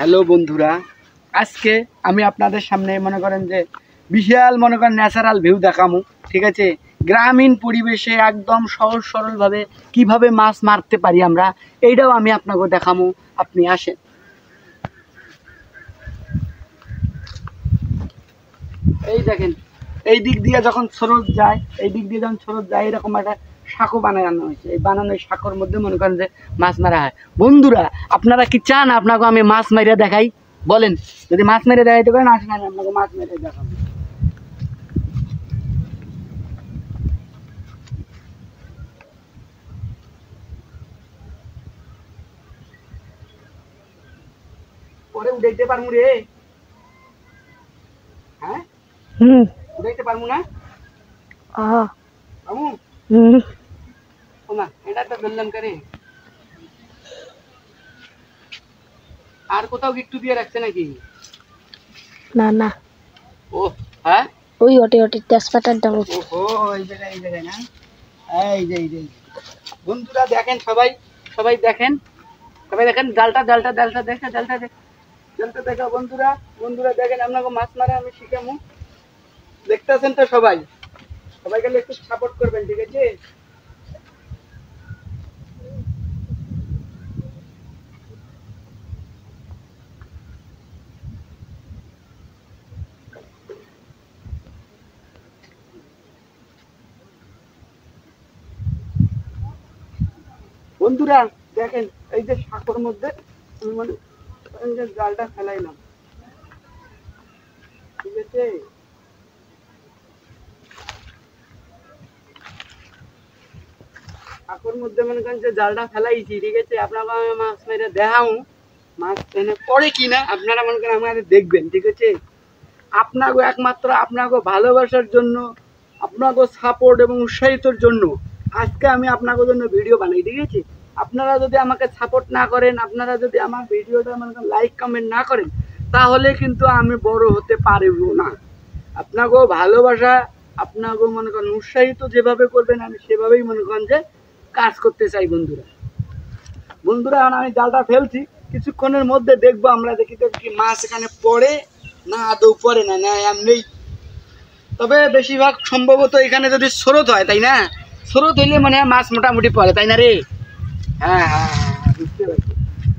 Hello বন্ধুরা, আজকে আমি আপনাদের সামনে মনে করেন যে বিশাল মনে করেন ন্যাচারাল ভিউ দেখামু। ঠিক আছে, গ্রামীণ পরিবেশে একদম সহজ সরলভাবে কিভাবে মাছ মারতে পারি আমরা, এইটাও আমি আপনাকে দেখামু। আপনি আসেন। এই দেখেন, এই দিক দিয়ে যখন স্রোত যায়, এই দিক দিয়ে যখন স্রোত যায়, এরকম একটা সাঁকো বানানো হয়েছে। এই বানানো সাঁকোর মধ্যে মনে করেন যে মাছ মারা হয়। বন্ধুরা, আপনারা কি চান আপনাকে আমি মাছ মারিয়া দেখাই? বলেন, যদি মাছ মেরে দেখাইতে পারেন আসেন, আমি আপনাকে মাছ মেরে দেখাবো। পরে উঠাইতে পারবো রে? হ্যাঁ, উঠাইতে পারবো না? পারবো না? এটা তো বললাম করে। আর কোথাও গিট্টু দিয়ে রাখছে নাকি? না না, ও হ্যাঁ, ওই ওটে ওটে তেজপাতার দাম। ও এই জায়গায় না, এই যে বন্ধুরা দেখেন, সবাই দেখেন, জালটা দেখে জালটা দেখো বন্ধুরা দেখেন, আপনাকে মাছ মারা আমি শিখামু। দেখতেছেন তো সবাই গেলে একটু সাপোর্ট করবেন, ঠিক আছে? বন্ধুরা দেখেন, এই যে সাঁকোর মধ্যে আমি মানে জালটা ফেলাইলাম, ঠিক আছে? সাঁকোর মধ্যে মনে করেন যে জালটা ফেলাইছি, ঠিক আছে? আপনাকে আমি মাছ মেরে দেখাও, মাছ এনে পড়ে কিনা আপনারা মনে করেন আমাদের দেখবেন, ঠিক আছে? আপনাকে একমাত্র আপনাকে ভালোবাসার জন্য, আপনাকে সাপোর্ট এবং উৎসাহিতর জন্য আজকে আমি আপনাদের জন্য ভিডিও বানাই, ঠিক আছে? আপনারা যদি আমাকে সাপোর্ট না করেন, আপনারা যদি আমার ভিডিওটা মনে করেন লাইক কমেন্ট না করেন, তাহলে কিন্তু আমি বড় হতে পারবো না। আপনাকেও ভালোবাসা, আপনাকেও মনে করেন উৎসাহিত যেভাবে করবেন, আমি সেভাবেই মনে করেন যে কাজ করতে চাই। বন্ধুরা আমি জালটা ফেলছি, কিছুক্ষণের মধ্যে দেখবো আমরা, দেখি তো কি মাছ এখানে পড়ে না আদৌ পড়ে না, না এমনি। তবে বেশিরভাগ সম্ভবত এখানে যদি স্রোত হয়, তাই না? স্রোত হইলে মানে মাছ মোটামুটি পড়ে, তাই না রে? হ্যাঁ হ্যাঁ হ্যাঁ, বুঝতে পারছি।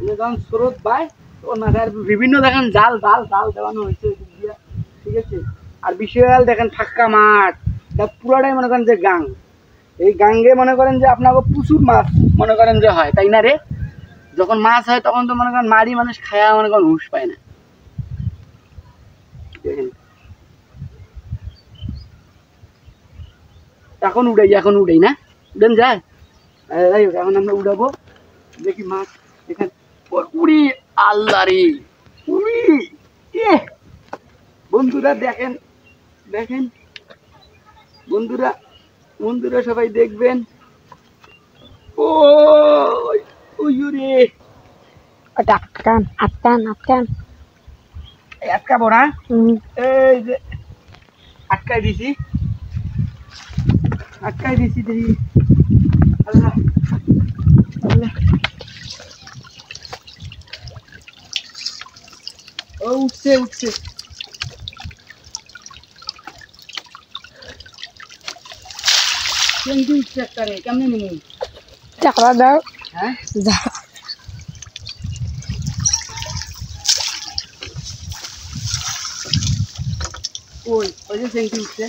যখন স্রোত পায় তখন মাথার বিভিন্ন দেখেন জাল দেওয়ানো হয়েছে, ঠিক আছে? আর বিশাল দেখেন ফাঁকা মাঠ, পুরোটাই মনে করেন যে গাং। এই গাঙ্গে মনে করেন যে আপনাকে প্রচুর মাছ মনে করেন যে হয়, তাই না রে? যখন মাছ হয় তখন তো মনে করেন মারি মানুষ খায়া মনে করেন হুঁশ পায় না। দেখেন এখন উড়াই না, উড়েন যায়। এখন আমরা উড়াবো, দেখি মাছ এখানে উড়ি। আল্লাহ রে, উড়ি! বন্ধুরা দেখেন বন্ধুরা সবাই দেখবেন। ও রে, আটকাবো না? এই যে আটকাই দিছি দেখি। আল্লাহ আল্লাহ, ও উঠছে কেমনি উঠছে একটা রে, কেমনি নেমে চাকরা দাও। হ্যাঁ, ওই যে চেংটি উঠছে।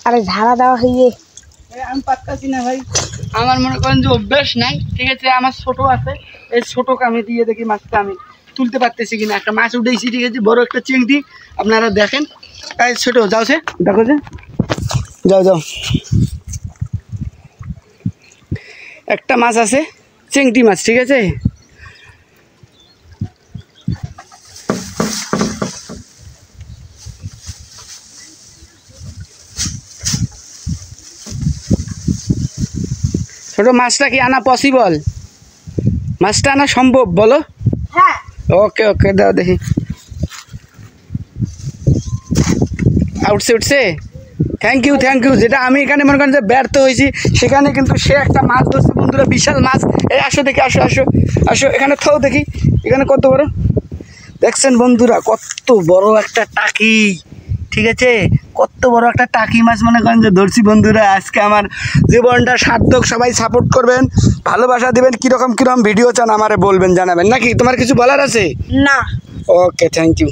আরে ঝাড়া দেওয়া হইয়ে আমি পারতাছি না ভাই, আমার মনে করেন যে অভ্যাস নাই, ঠিক আছে? আমার ছোট আছে, এই ছোটকে আমি দিয়ে দেখি মাছটা আমি তুলতে পারতেছি কিনা। একটা মাছ উঠেছি, ঠিক আছে? বড় একটা চিংড়ি, আপনারা দেখেন। এই ছোট যাও, সে দেখো যে যাও একটা মাছ আছে, চিংড়ি মাছ, ঠিক আছে? ছোট মাছটা কি আনা পসিবল? মাছটা আনা সম্ভব, বলো? হ্যাঁ, ওকে দাও দেখি। উঠছে। Thank you. যেটা আমি এখানে মনে করেন যে ব্যর্থ হয়েছি, সেখানে কিন্তু সে একটা মাছ ধরছে বন্ধুরা, বিশাল মাছ। এই আসো দেখি, আসো এখানে থাও দেখি, এখানে কত বড়। দেখছেন বন্ধুরা কত বড় একটা টাকি, ঠিক আছে, কত বড় একটা টাকি মাছ মনে করেন যে ধরছি বন্ধুরা। আজকে আমার জীবনটা সার্থক, সবাই সাপোর্ট করবেন, ভালোবাসা দিবেন, কীরকম ভিডিও চান আমারে বলবেন, জানাবেন নাকি? তোমার কিছু বলার আছে? না। ওকে, থ্যাংক ইউ।